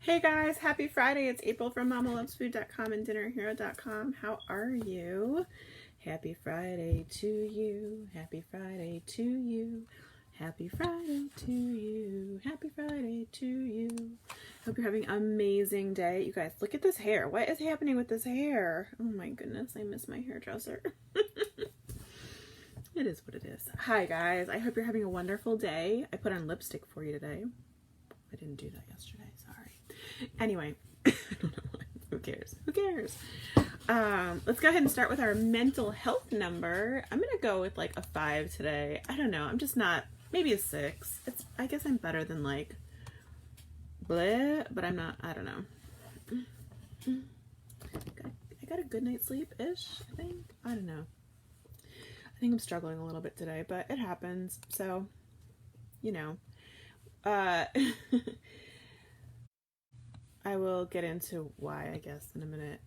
Hey guys, happy Friday. It's April from MamaLovesFood.com and DinnerHero.com. How are you? Happy Friday to you. Happy Friday to you. Happy Friday to you. Happy Friday to you. Hope you're having an amazing day. You guys, look at this hair. What is happening with this hair? Oh my goodness, I miss my hairdresser. It is what it is. Hi guys, I hope you're having a wonderful day. I put on lipstick for you today. I didn't do that yesterday, sorry. Anyway, I don't know why. Who cares? Who cares? Let's go ahead and start with our mental health number. I'm gonna go with like a 5 today. I don't know. I'm just not. Maybe a 6. I guess I'm better than like bleh, but I'm not. I don't know. I got a good night's sleep-ish, I think. I don't know. I think I'm struggling a little bit today, but it happens. So, you know. I will get into why, I guess, in a minute.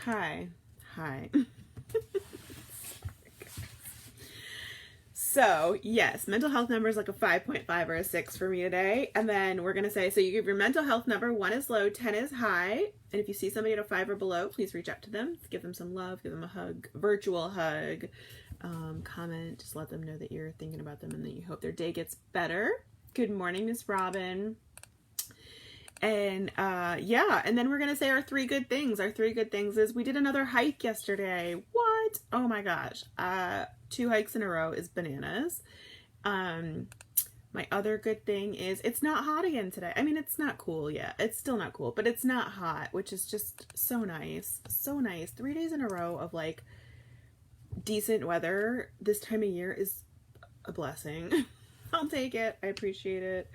Hi. So, yes, mental health number is like a 5.5 or a 6 for me today. And then we're going to say, so you give your mental health number, 1 is low, 10 is high. And if you see somebody at a 5 or below, please reach out to them. Give them some love, give them a hug, virtual hug, comment, just let them know that you're thinking about them and that you hope their day gets better. Good morning, Miss Robin. And yeah, and then we're gonna say our 3 good things. Our 3 good things is we did another hike yesterday. What? Oh my gosh. 2 hikes in a row is bananas. My other good thing is it's not hot again today. I mean, it's not cool yet. It's still not cool, but it's not hot, which is just so nice. So nice. 3 days in a row of like decent weather this time of year is a blessing. I'll take it. I appreciate it.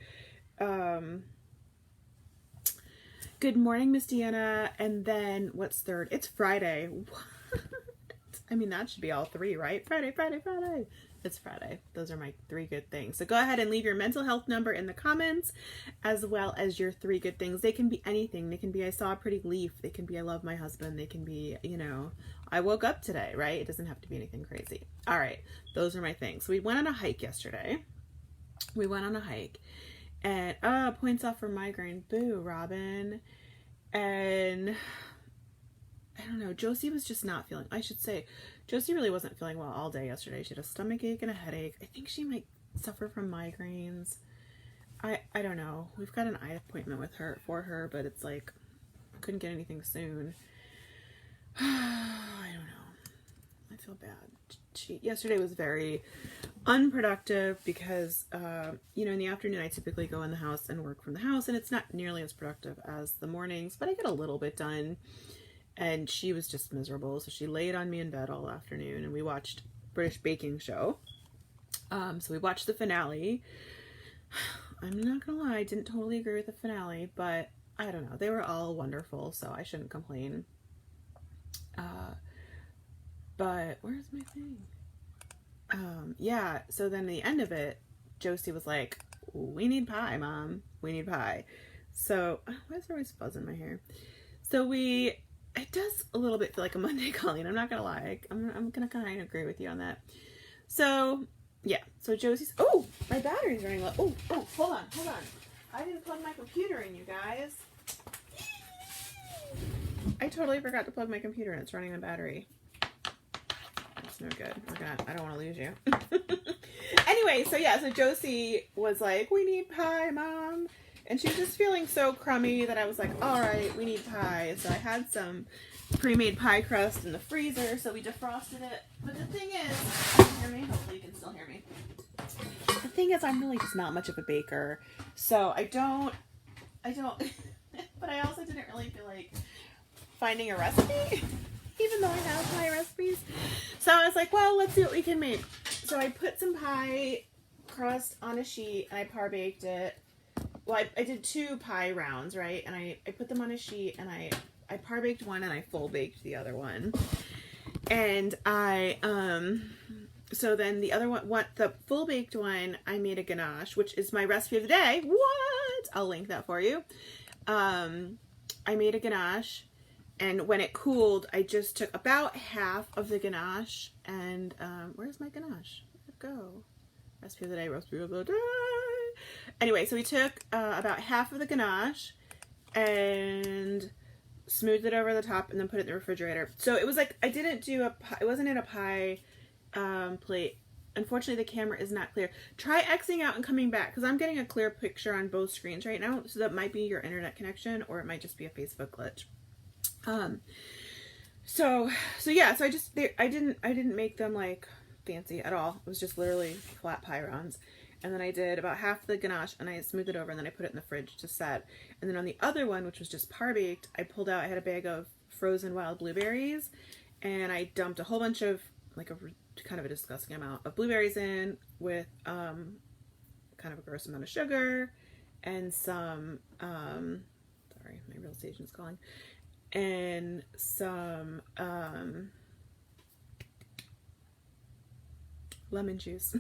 Good morning, Miss Deanna. And then what's third? It's Friday. What? I mean, that should be all 3, right? Friday. It's Friday. Those are my 3 good things. So go ahead and leave your mental health number in the comments, as well as your 3 good things. They can be anything. They can be, I saw a pretty leaf. They can be, I love my husband. They can be, you know, I woke up today, right? It doesn't have to be anything crazy. All right. Those are my things. So we went on a hike yesterday. And points off for migraine. Boo, Robin. And I don't know, Josie was just not feeling, I should say, Josie really wasn't feeling well all day yesterday. She had a stomach ache and a headache. I think she might suffer from migraines. I don't know. We've got an eye appointment for her, but it's like, couldn't get anything soon. I don't know. I feel bad. Yesterday was very unproductive because, you know, in the afternoon I typically go in the house and work from the house, and it's not nearly as productive as the mornings, but I get a little bit done. And she was just miserable, so she laid on me in bed all afternoon, and we watched British Baking Show. So we watched the finale. I'm not gonna lie, I didn't totally agree with the finale, but I don't know. They were all wonderful, so I shouldn't complain. But where's my thing? Yeah, so then the end of it, Josie was like, we need pie, Mom. We need pie. So, why is there always fuzz in my hair? So it does a little bit feel like a Monday calling. I'm not gonna lie. I'm gonna kind of agree with you on that. So, yeah. So Josie's, oh, my battery's running low. Oh, hold on. I didn't plug my computer in, you guys. I totally forgot to plug my computer in. It's running on battery. It's no good. I don't want to lose you. Anyway, so yeah, so Josie was like, we need pie, Mom. And she was just feeling so crummy that I was like, all right, we need pie. So I had some pre-made pie crust in the freezer, so we defrosted it. But the thing is, can you hear me? Hopefully you can still hear me. The thing is, I'm really just not much of a baker. So I don't, but I also didn't really feel like finding a recipe, even though I have pie recipes. So I was like, well, let's see what we can make. So I put some pie crust on a sheet and I par baked it. Well, I did 2 pie rounds, right? And I put them on a sheet and I par baked one and I full baked the other one. And so then the other one, the full baked one, I made a ganache, which is my recipe of the day. What? I'll link that for you. I made a ganache, and when it cooled, I just took about half of the ganache and, where's my ganache? Where'd it go? Recipe of the day. Anyway, so we took about half of the ganache and smoothed it over the top and then put it in the refrigerator. So it was like, I didn't do a pie, it wasn't in a pie plate. Unfortunately, the camera is not clear. Try Xing out and coming back, because I'm getting a clear picture on both screens right now. So that might be your internet connection, or it might just be a Facebook glitch. So yeah, so I didn't make them like fancy at all. It was just literally flat pie rounds. And then I did about half the ganache and I smoothed it over and then I put it in the fridge to set. And then on the other one, which was just par baked, I pulled out, I had a bag of frozen wild blueberries and I dumped a whole bunch of, like a kind of a disgusting amount of blueberries in with kind of a gross amount of sugar and some, sorry, my real station's calling, and some lemon juice.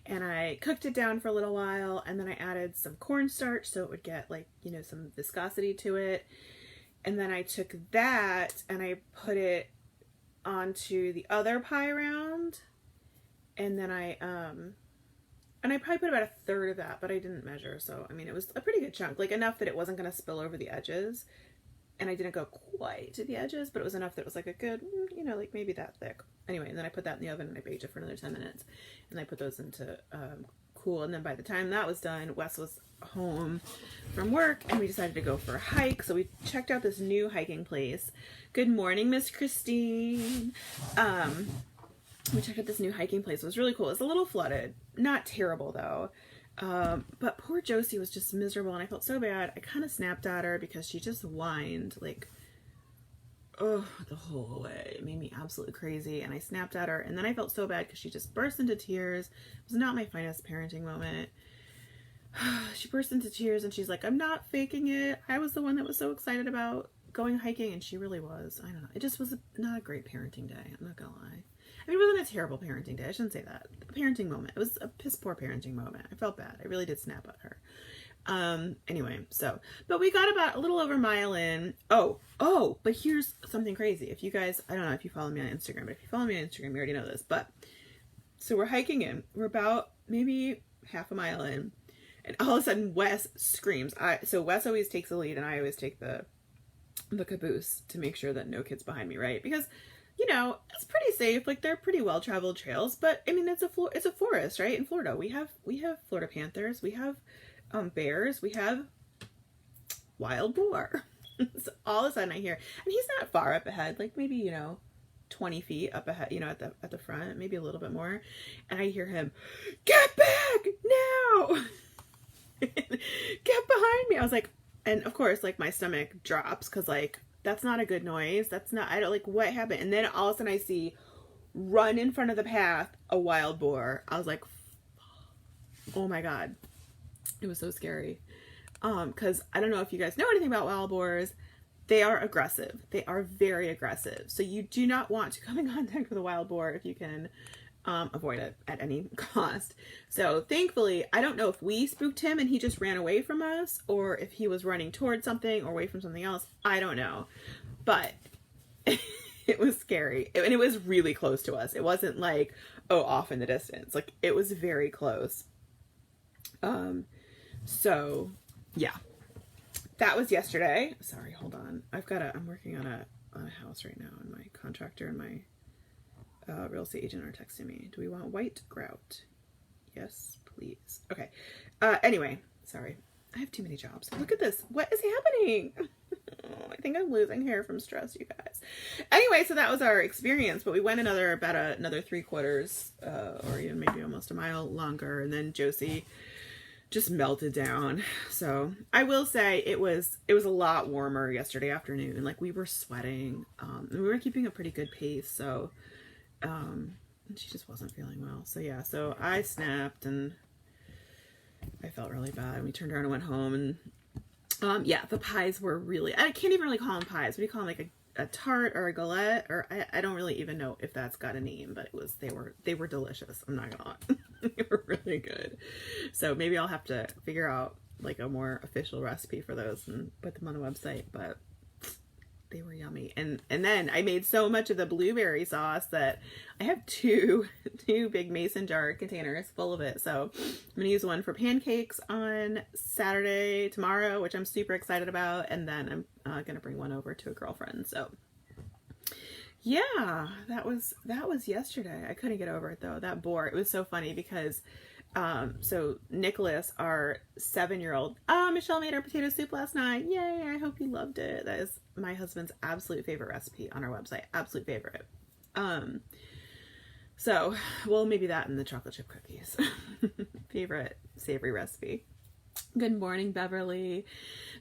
And I cooked it down for a little while and then I added some cornstarch so it would get like, you know, some viscosity to it. And then I took that and I put it onto the other pie round. And then I probably put about a third of that, but I didn't measure. So, I mean, it was a pretty good chunk, like enough that it wasn't going to spill over the edges. And I didn't go quite to the edges, but it was enough that it was like a good, you know, like maybe that thick. Anyway, and then I put that in the oven and I baked it for another 10 minutes. And I put those into cool. And then by the time that was done, Wes was home from work and we decided to go for a hike. So we checked out this new hiking place. Good morning, Miss Christine. We checked out this new hiking place. It was really cool. It was a little flooded. Not terrible though. But poor Josie was just miserable and I felt so bad. I kind of snapped at her because she just whined like, oh, the whole way. It made me absolutely crazy and I snapped at her and then I felt so bad because she just burst into tears. It was not my finest parenting moment. She burst into tears and she's like, I'm not faking it. I was the one that was so excited about going hiking and she really was. I don't know. It just was not a great parenting day. I'm not gonna lie. I mean, it wasn't a terrible parenting day. I shouldn't say that. A parenting moment. It was a piss poor parenting moment. I felt bad. I really did snap at her. Anyway, so, but we got about a little over a mile in. Oh, but here's something crazy. If you guys, I don't know if you follow me on Instagram, but if you follow me on Instagram, you already know this, but so we're hiking in, we're about maybe half a mile in and all of a sudden Wes screams. So Wes always takes the lead and I always take the caboose to make sure that no kids behind me, right? Because you know, it's pretty safe. Like they're pretty well-traveled trails, but I mean, it's a forest, right? In Florida, we have Florida panthers, we have bears, we have wild boar. So all of a sudden I hear, and he's not far up ahead, like maybe, you know, 20 feet up ahead, you know, at the front, maybe a little bit more. And I hear him, get back now, get behind me. I was like, and of course, like my stomach drops because like, that's not a good noise. That's not, I don't like what happened. And then all of a sudden I see run in front of the path, a wild boar. I was like, oh my God. It was so scary. Cause I don't know if you guys know anything about wild boars. They are aggressive. They are very aggressive. So you do not want to come in contact with a wild boar if you can avoid it at any cost. So thankfully, I don't know if we spooked him and he just ran away from us or if he was running towards something or away from something else. I don't know, but it was scary and it was really close to us. It wasn't like, oh, off in the distance. Like it was very close. So yeah, that was yesterday. Sorry, hold on. I'm working on a house right now and my contractor and my real estate agent are texting me. Do we want white grout? Yes, please. Okay. Anyway, sorry. I have too many jobs. Look at this. What is happening? Oh, I think I'm losing hair from stress, you guys. Anyway, so that was our experience, but we went another 3/4, or even maybe almost a mile longer, and then Josie just melted down. So I will say it was a lot warmer yesterday afternoon. Like we were sweating, and we were keeping a pretty good pace. So, and she just wasn't feeling well. So yeah, so I snapped and I felt really bad. And we turned around and went home and, yeah, the pies were really, I can't even really call them pies. What do you call them? Like a tart or a galette, or I don't really even know if that's got a name, but they were delicious. I'm not gonna lie. They were really good. So maybe I'll have to figure out like a more official recipe for those and put them on the website, but yummy. And then I made so much of the blueberry sauce that I have two big mason jar containers full of it. So I'm gonna use one for pancakes on Saturday, tomorrow, which I'm super excited about, and then I'm gonna bring one over to a girlfriend. So yeah, that was yesterday. I couldn't get over it though. That bore. It was so funny because so Nicholas, our 7-year-old, Michelle made our potato soup last night. Yay, I hope you loved it. That is my husband's absolute favorite recipe on our website. Absolute favorite. So, well, maybe that and the chocolate chip cookies. Favorite savory recipe. Good morning, Beverly.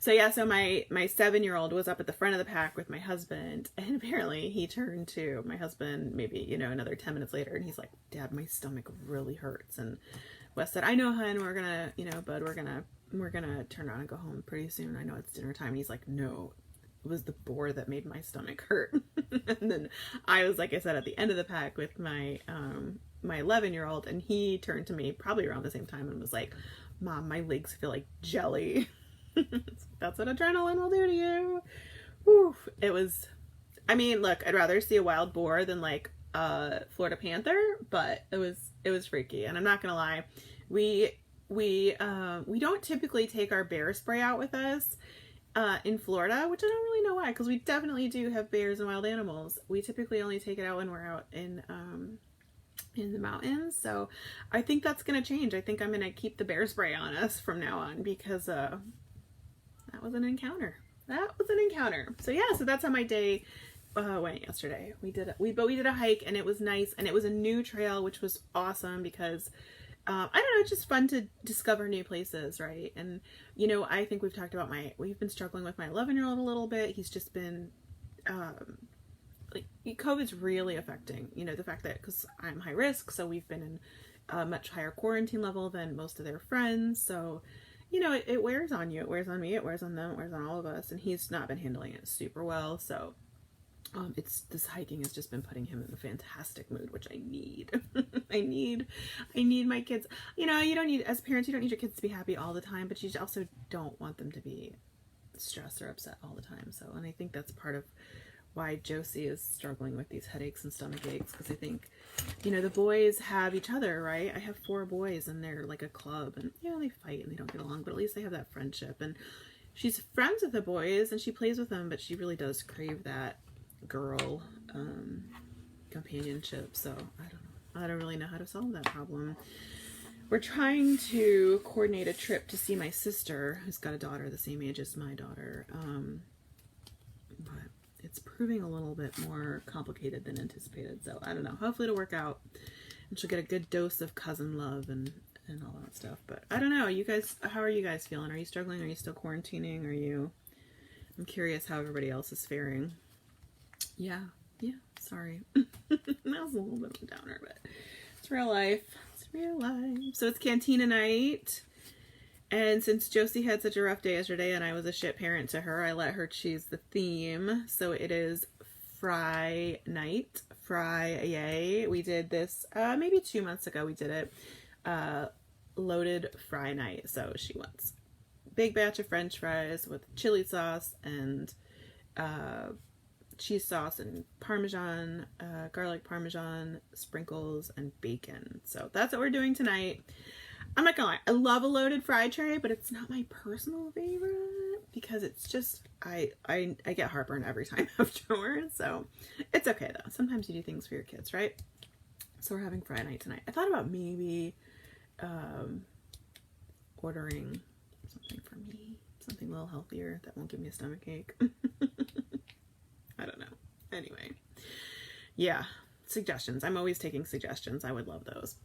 So yeah, so my 7-year-old was up at the front of the pack with my husband, and apparently he turned to my husband maybe, another 10 minutes later, and he's like, Dad, my stomach really hurts. And Wes said, I know, hun, we're gonna, bud, we're gonna turn around and go home pretty soon. I know it's dinner time. And he's like, no, it was the boar that made my stomach hurt. And then I was, like I said, at the end of the pack with my 11-year-old, and he turned to me probably around the same time and was like, Mom, my legs feel like jelly. That's what adrenaline will do to you. Whew. It was, I mean, look, I'd rather see a wild boar than like a Florida panther, but it was freaky. And I'm not gonna lie, we don't typically take our bear spray out with us in Florida, which I don't really know why, because we definitely do have bears and wild animals. We typically only take it out when we're out in the mountains. So I think that's going to change. I think I'm going to keep the bear spray on us from now on, because that was an encounter. So yeah, so that's how my day went yesterday. We did a hike, and it was nice, and it was a new trail, which was awesome because I don't know, it's just fun to discover new places, right? And I think we've talked about we've been struggling with my 11-year-old a little bit. He's just been like, COVID's really affecting, the fact that, because I'm high risk, so we've been in a much higher quarantine level than most of their friends. So, it wears on you, it wears on me, it wears on them, it wears on all of us. And he's not been handling it super well. So, this hiking has just been putting him in a fantastic mood, which I need. I need my kids. You don't need, as parents, you don't need your kids to be happy all the time, but you also don't want them to be stressed or upset all the time. So, and I think that's part of why Josie is struggling with these headaches and stomach aches, because I think, the boys have each other, right? I have 4 boys, and they're like a club, and they fight and they don't get along, but at least they have that friendship. And she's friends with the boys and she plays with them, but she really does crave that girl companionship. So I don't really know how to solve that problem. We're trying to coordinate a trip to see my sister, who's got a daughter the same age as my daughter, but it's proving a little bit more complicated than anticipated. So I don't know. Hopefully it'll work out, and she'll get a good dose of cousin love and all that stuff. But I don't know. You guys, how are you guys feeling? Are you struggling? Are you still quarantining? I'm curious how everybody else is faring. Yeah. Sorry. That was a little bit of a downer, but it's real life. So it's cantina night. And since Josie had such a rough day yesterday and I was a shit parent to her, I let her choose the theme. So it is fry night. Yay. We did this maybe 2 months ago. We did it. Loaded fry night. So she wants big batch of french fries with chili sauce and cheese sauce and parmesan, garlic parmesan, sprinkles, and bacon. So that's what we're doing tonight. I'm not gonna lie, I love a loaded fry tray, but it's not my personal favorite because it's just, I get heartburn every time afterwards. So it's okay though. Sometimes you do things for your kids, right? So we're having fry night tonight. I thought about maybe ordering something for me, something a little healthier that won't give me a stomach ache. I don't know. Anyway, yeah, suggestions. I'm always taking suggestions. I would love those.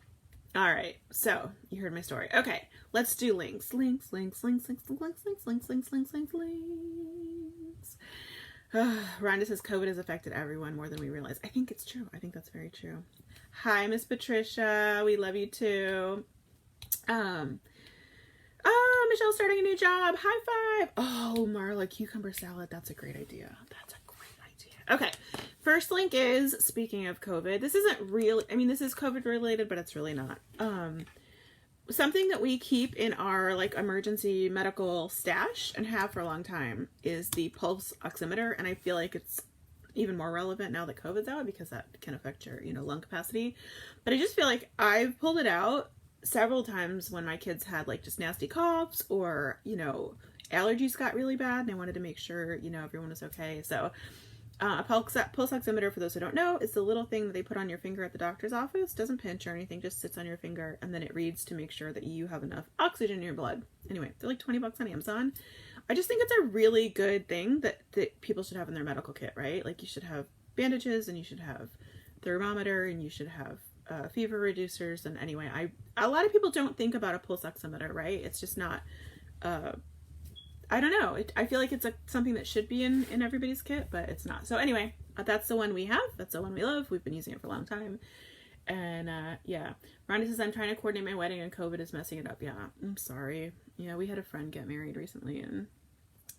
All right, so you heard my story. Okay, let's do links. Rhonda says COVID has affected everyone more than we realize. I think it's true. I think that's very true. Hi, Miss Patricia. We love you too. Oh, Michelle's starting a new job. High five. Oh, Marla, cucumber salad. That's a great idea. Okay, first link is, speaking of COVID, this isn't really, I mean, this is COVID related, but it's really not. something that we keep in our like emergency medical stash and have for a long time is the Pulse Oximeter, and I feel like it's even more relevant now that COVID's out because that can affect your, you know, lung capacity. But I just feel like I've pulled it out several times when my kids had like just nasty coughs or, you know, allergies got really bad and I wanted to make sure, you know, everyone was okay. So a pulse oximeter, for those who don't know, is the little thing that they put on your finger at the doctor's office. Doesn't pinch or anything, just sits on your finger, and then it reads to make sure that you have enough oxygen in your blood. Anyway, they're like $20 on Amazon. I just think it's a really good thing that people should have in their medical kit, right? Like you should have bandages and you should have thermometer and you should have fever reducers. And anyway, a lot of people don't think about a pulse oximeter, right? It's just not, I don't know. I feel like it's something that should be in everybody's kit, but it's not. So anyway, that's the one we have. That's the one we love. We've been using it for a long time. And yeah, Rhonda says, I'm trying to coordinate my wedding and COVID is messing it up. Yeah, I'm sorry. Yeah, we had a friend get married recently and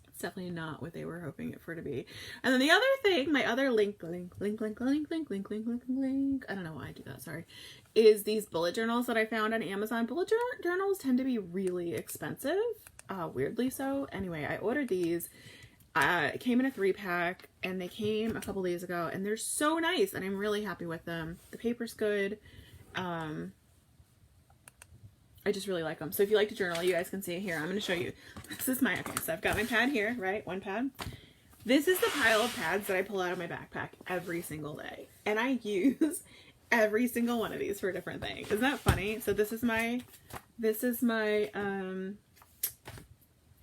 it's definitely not what they were hoping it for to be. And then the other thing, my other link, I don't know why I do that, sorry, is these bullet journals that I found on Amazon. Bullet journals tend to be really expensive, weirdly so. Anyway, I ordered these. It came in a 3-pack and they came a couple days ago and they're so nice and I'm really happy with them. The paper's good. I just really like them. So if you like to journal, you guys can see it here. I'm going to show you. This is my, okay, so I've got my pad here, right? One pad. This is the pile of pads that I pull out of my backpack every single day. And I use every single one of these for a different thing. Isn't that funny? So this is my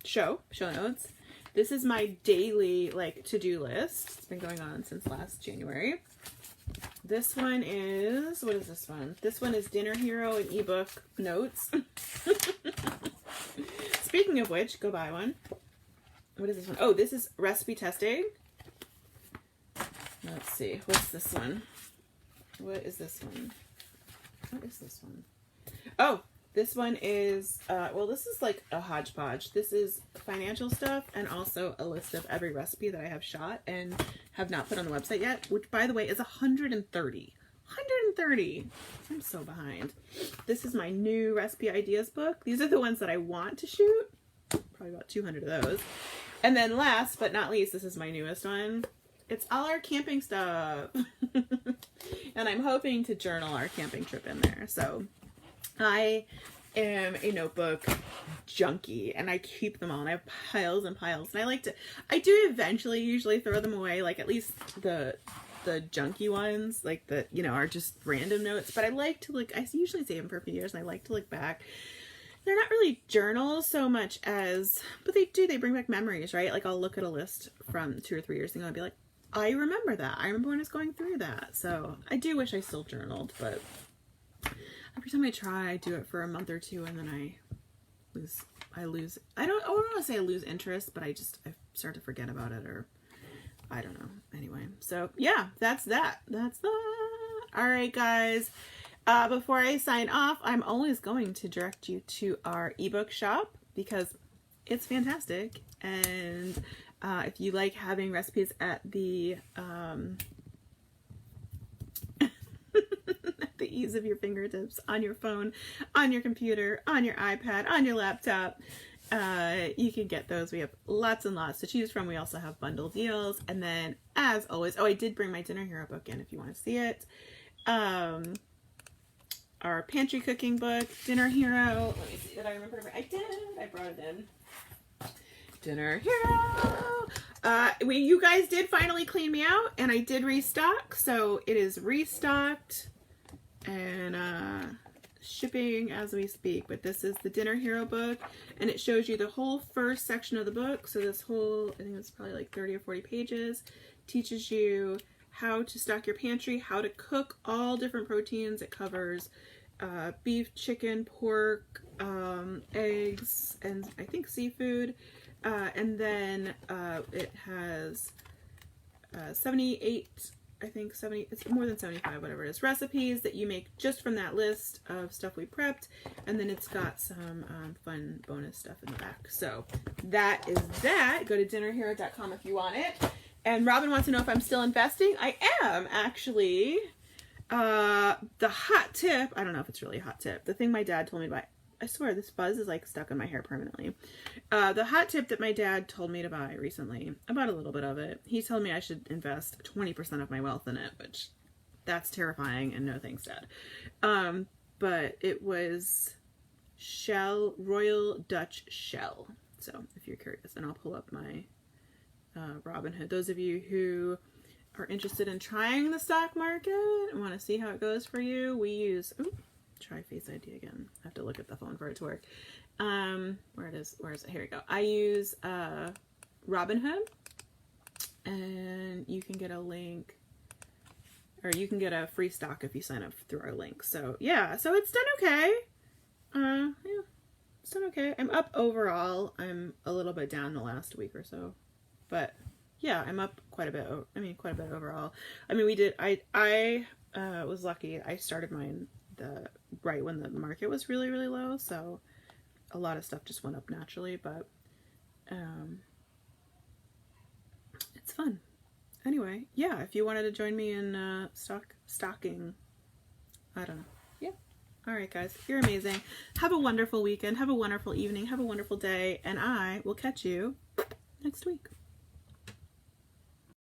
show notes. This is my daily like to-do list. It's been going on since last January. This one is, what is this one? This one is Dinner Hero and Ebook Notes. Speaking of which, go buy one. What is this one? Oh, this is recipe testing. Let's see. What's this one? What is this one? What is this one? Oh, this one is, well, this is like a hodgepodge. This is financial stuff and also a list of every recipe that I have shot and have not put on the website yet, which by the way is 130. 130. I'm so behind. This is my new recipe ideas book. These are the ones that I want to shoot. Probably about 200 of those. And then last but not least, this is my newest one. It's all our camping stuff. And I'm hoping to journal our camping trip in there. So I am a notebook junkie and I keep them all and I have piles and piles and I do eventually usually throw them away, like at least the junky ones, like the, you know, are just random notes, but I like to look, I usually save them for a few years and I like to look back. They're not really journals so much as, but they bring back memories, right? Like I'll look at a list from 2 or 3 years ago and be like, I remember that. I remember when I was going through that. So I do wish I still journaled, but every time I try, I do it for a month or two and then I lose, I don't want to say I lose interest, but I start to forget about it, or I don't know. Anyway, so yeah, that's that. All right, guys. Before I sign off, I'm always going to direct you to our ebook shop because it's fantastic. And if you like having recipes at the the ease of your fingertips, on your phone, on your computer, on your iPad, on your laptop, you can get those. We have lots and lots to choose from. We also have bundle deals. And then as always, oh, I did bring my Dinner Hero book in if you want to see it. Our pantry cooking book, Dinner Hero. Let me see, did I remember? I did. I brought it in. Dinner Hero. You guys did finally clean me out and I did restock. So it is restocked and shipping as we speak. But this is the Dinner Hero book and it shows you the whole first section of the book. So this whole, I think it's probably like 30 or 40 pages, teaches you how to stock your pantry, how to cook all different proteins. It covers beef, chicken, pork, eggs, and I think seafood. And then it has 78, I think 70, it's more than 75, whatever it is, recipes that you make just from that list of stuff we prepped. And then it's got some fun bonus stuff in the back. So that is that. Go to dinnerhero.com if you want it. And Robin wants to know if I'm still investing. I am, actually. The hot tip, I don't know if it's really a hot tip. The thing my dad told me to buy I swear this buzz is like stuck in my hair permanently. The hot tip that my dad told me to buy recently, I bought a little bit of it. He told me I should invest 20% of my wealth in it, which that's terrifying and no thanks, Dad. But it was Royal Dutch Shell. So if you're curious, and I'll pull up my Robinhood. Those of you who are interested in trying the stock market and want to see how it goes for you, we use, try Face ID again. I have to look at the phone for it to work. Where is it? Here we go. I use Robinhood, and you can get a link, or you can get a free stock if you sign up through our link. So yeah, so it's done okay. Yeah, it's done okay. I'm up overall. I'm a little bit down the last week or so, but yeah, I'm up quite a bit. Quite a bit overall. I mean, I was lucky. I started mine right when the market was really, really low. So a lot of stuff just went up naturally, but it's fun. Anyway, yeah, if you wanted to join me in stocking, I don't know. Yeah. All right, guys, you're amazing. Have a wonderful weekend. Have a wonderful evening. Have a wonderful day. And I will catch you next week.